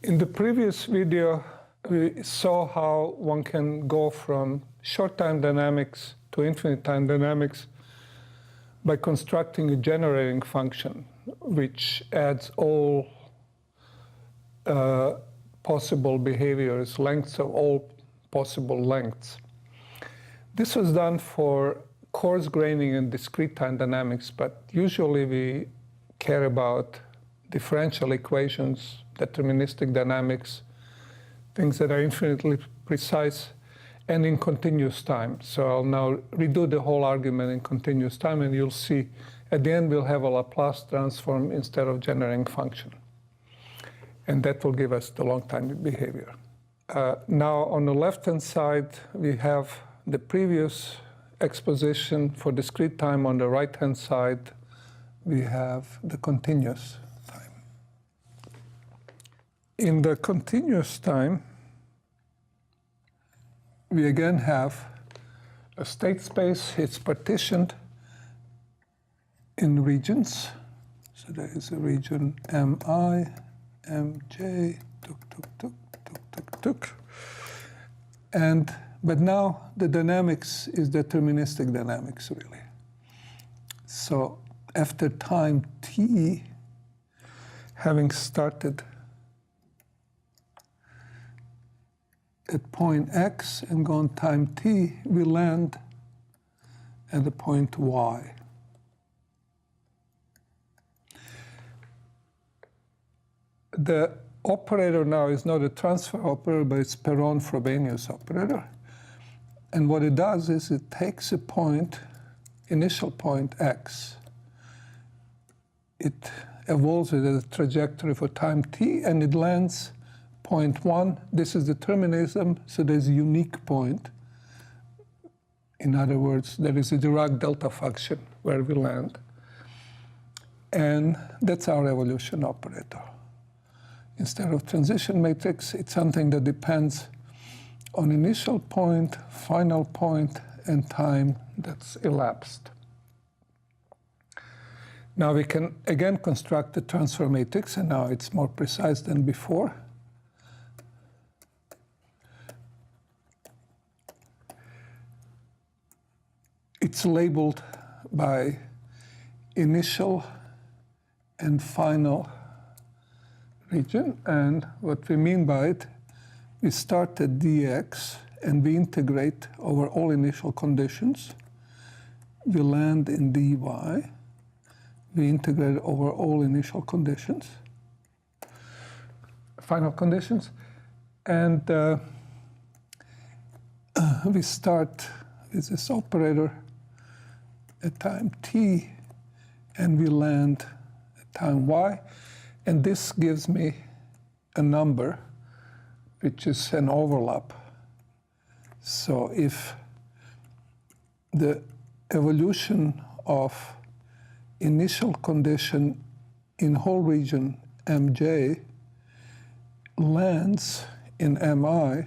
In the previous video, we saw how one can go from short-time dynamics to infinite-time dynamics by constructing a generating function which adds all possible behaviors, lengths of all possible lengths. This was done for coarse graining and discrete time dynamics, but usually we care about differential equations, deterministic dynamics, things that are infinitely precise, and in continuous time. So I'll now redo the whole argument in continuous time, and you'll see at the end we'll have a Laplace transform instead of generating function. And that will give us the long-time behavior. Now on the left-hand side, we have the previous exposition for discrete time. On the right-hand side, we have the continuous time. In the continuous time, we again have a state space. It's partitioned in regions. So there is a region Mi, Mj, tuk, tuk, tuk, tuk, tuk, tuk. But now the dynamics is deterministic dynamics, really. So after time t, having started at point x and gone time t, we land at the point y. The operator now is not a transfer operator, but it's Perron-Frobenius operator. And what it does is it takes a point, initial point x, it evolves it as a trajectory for time t, and it lands point 1. This is determinism, so there's a unique point. In other words, there is a Dirac delta function where we land. And that's our evolution operator. Instead of transition matrix, it's something that depends on initial point, final point, and time that's elapsed. Now we can again construct the transfer matrix, and now it's more precise than before. It's labeled by initial and final region, and what we mean by it, we start at dx and we integrate over all initial conditions. We land in dy, we integrate over all initial conditions, final conditions, and we start with this operator at time t, and we land at time y. And this gives me a number, which is an overlap. So if the evolution of initial condition in whole region Mj lands in Mi,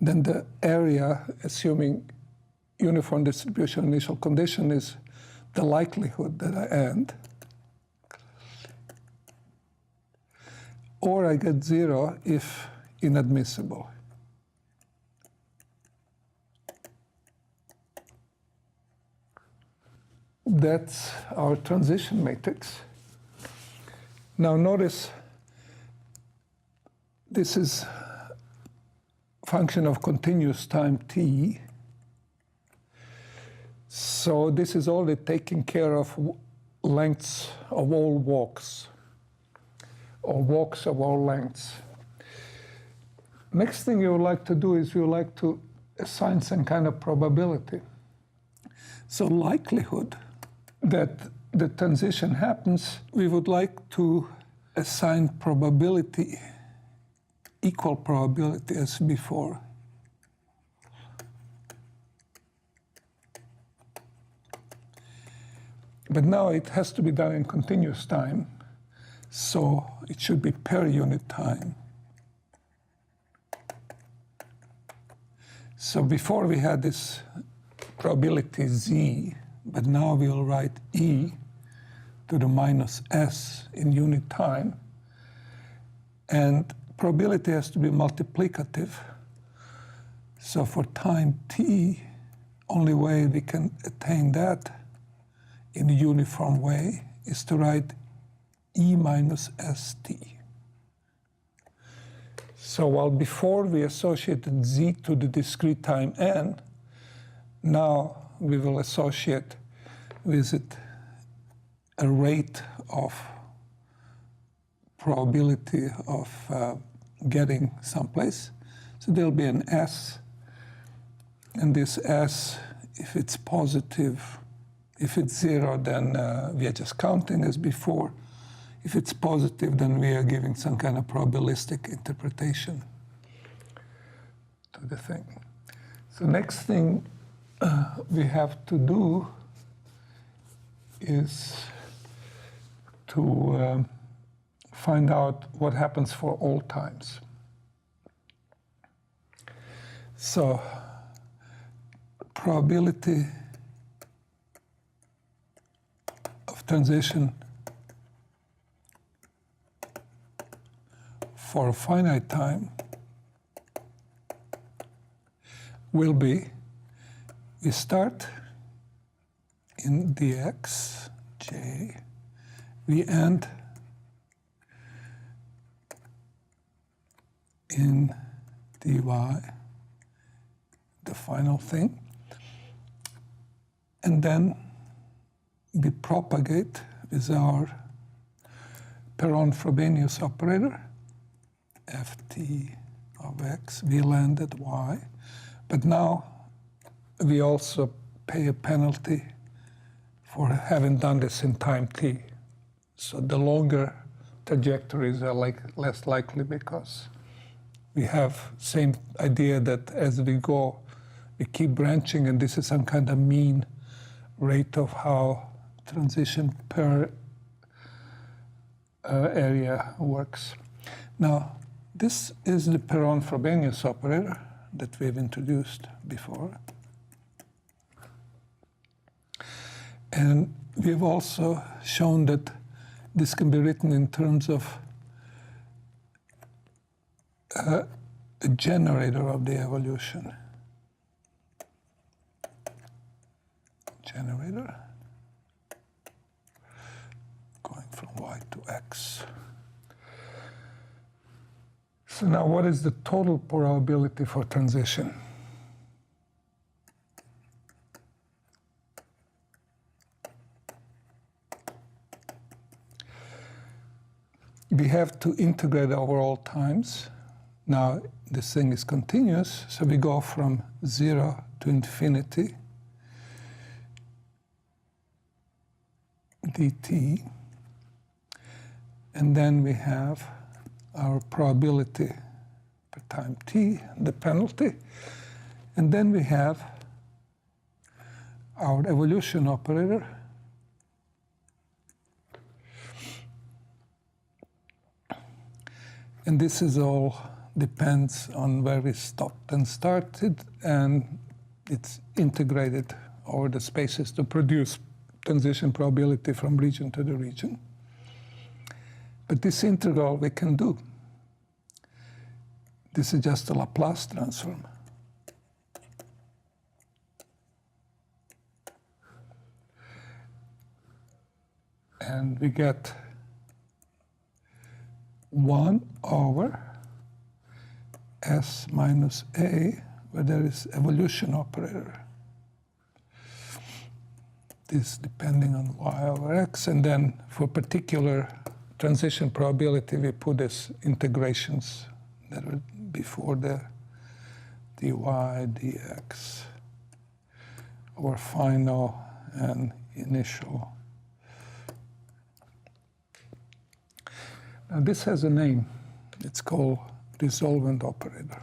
then the area, assuming uniform distribution initial condition, is the likelihood that I end. Or I get 0 if inadmissible. That's our transition matrix. Now notice this is function of continuous time t. So this is only taking care of lengths of all walks, or walks of all lengths. Next thing you would like to do is you would like to assign some kind of probability. So likelihood that the transition happens, we would like to assign probability, equal probability as before. But now it has to be done in continuous time. So it should be per unit time. So before we had this probability z, but now we'll write e to the minus s in unit time. And probability has to be multiplicative. So for time t, only way we can attain that in a uniform way is to write E minus ST. So while before we associated z to the discrete time n, now we will associate with it a rate of probability of getting someplace. So there'll be an S, and this S, if it's positive, if it's zero, then we are just counting as before. If it's positive, then we are giving some kind of probabilistic interpretation to the thing. So next thing we have to do is to find out what happens for all times. So probability of transition for a finite time will be, we start in dx, j, we end in dy, the final thing, and then we propagate with our Perron-Frobenius operator, ft of x, we land at y, but now we also pay a penalty for having done this in time t. So the longer trajectories are less likely because we have same idea that as we go, we keep branching, and this is some kind of mean rate of how transition per area works. Now, this is the Perron-Frobenius operator that we've introduced before. And we've also shown that this can be written in terms of a generator of the evolution. Generator going from y to x. So now what is the total probability for transition? We have to integrate over all times. Now this thing is continuous, so we go from 0 to infinity dt, and then we have our probability per time t, the penalty, and then we have our evolution operator, and this is all depends on where we stopped and started, and it's integrated over the spaces to produce transition probability from region to the region. But this integral we can do. This is just a Laplace transform. And we get 1 over s minus a, where there is evolution operator. This depending on y over x, and then for particular transition probability, we put as integrations that were before the dy, dx, or final and initial. Now this has a name. It's called the Solvent Operator.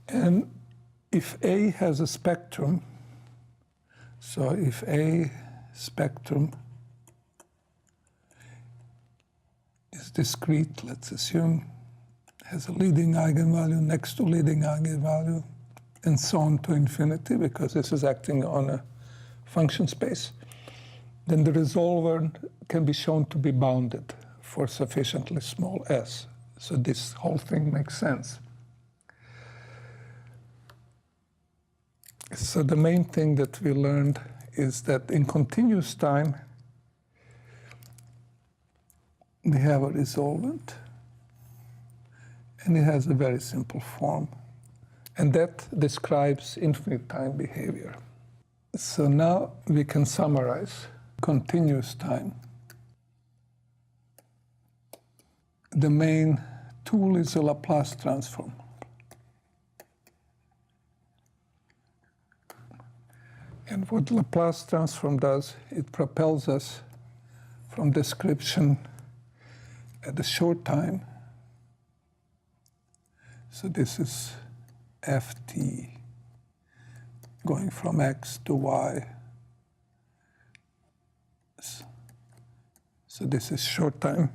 And if A has a spectrum, so if A spectrum is discrete, let's assume, has a leading eigenvalue next to leading eigenvalue, and so on to infinity, because this is acting on a function space, then the resolver can be shown to be bounded for sufficiently small s. So this whole thing makes sense. So the main thing that we learned is that in continuous time, we have a resolvent, and it has a very simple form. And that describes infinite time behavior. So now we can summarize continuous time. The main tool is a Laplace transform. And what Laplace transform does, it propels us from description at a short time. So this is ft going from x to y. So this is short time.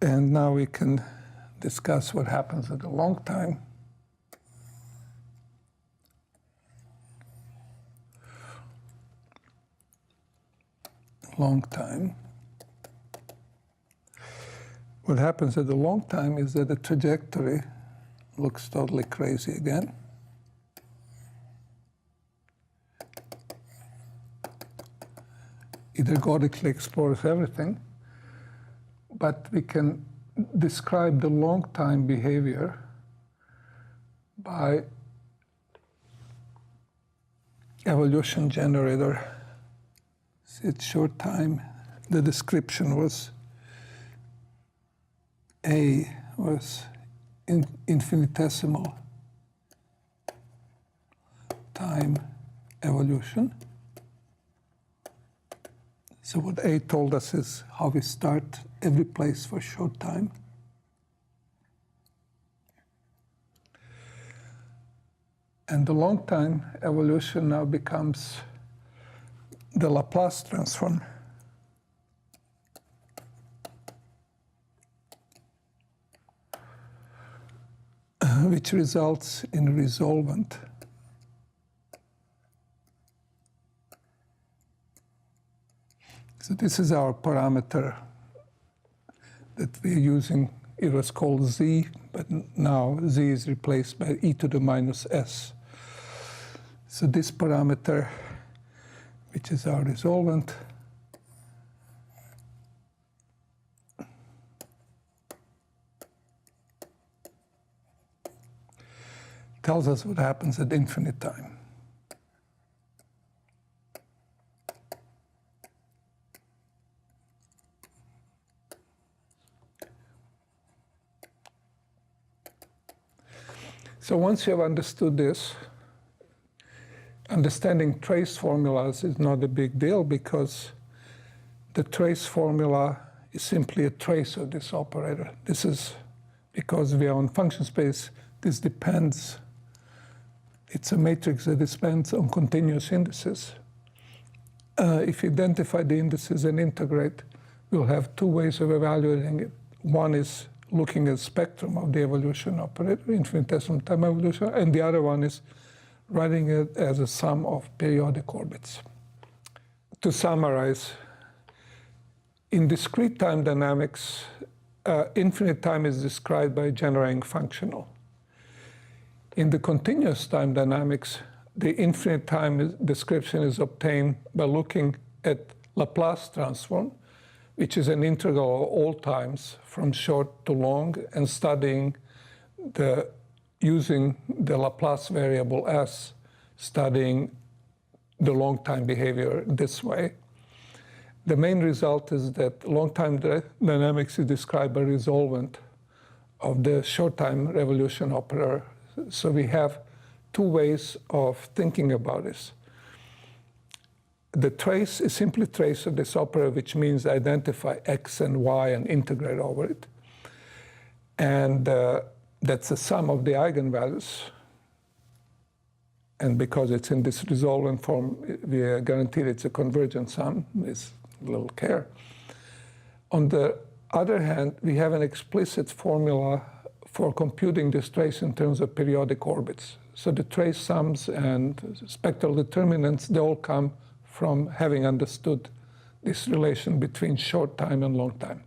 And now we can discuss what happens at a long time. Long time. What happens at a long time is that the trajectory looks totally crazy again. It ergodically explores everything, but we can describe the long time behavior by evolution generator. It's short time. The description was A was infinitesimal time evolution. So what A told us is how we start every place for short time. And the long time evolution now becomes the Laplace transform, which results in resolvent. So this is our parameter that we're using. It was called z, but now z is replaced by e to the minus s. So this parameter, which is our resolvent, tells us what happens at infinite time. So once you have understood this, understanding trace formulas is not a big deal, because the trace formula is simply a trace of this operator. This is because we are on function space. This depends. It's a matrix that depends on continuous indices. If you identify the indices and integrate, we'll have two ways of evaluating it. One is looking at spectrum of the evolution operator, infinitesimal time evolution, and the other one is writing it as a sum of periodic orbits. To summarize, in discrete time dynamics, infinite time is described by generating functional. In the continuous time dynamics, the infinite time description is obtained by looking at Laplace transform, which is an integral of all times from short to long, and studying using the Laplace variable s, studying the long time behavior this way. The main result is that long time dynamics is described by resolvent of the short time revolution operator. So we have two ways of thinking about this. The trace is simply trace of this operator, which means identify x and y and integrate over it. And that's the sum of the eigenvalues. And because it's in this resolvent form, we are guaranteed it's a convergent sum with little care. On the other hand, we have an explicit formula for computing this trace in terms of periodic orbits. So the trace sums and spectral determinants, they all come from having understood this relation between short time and long time.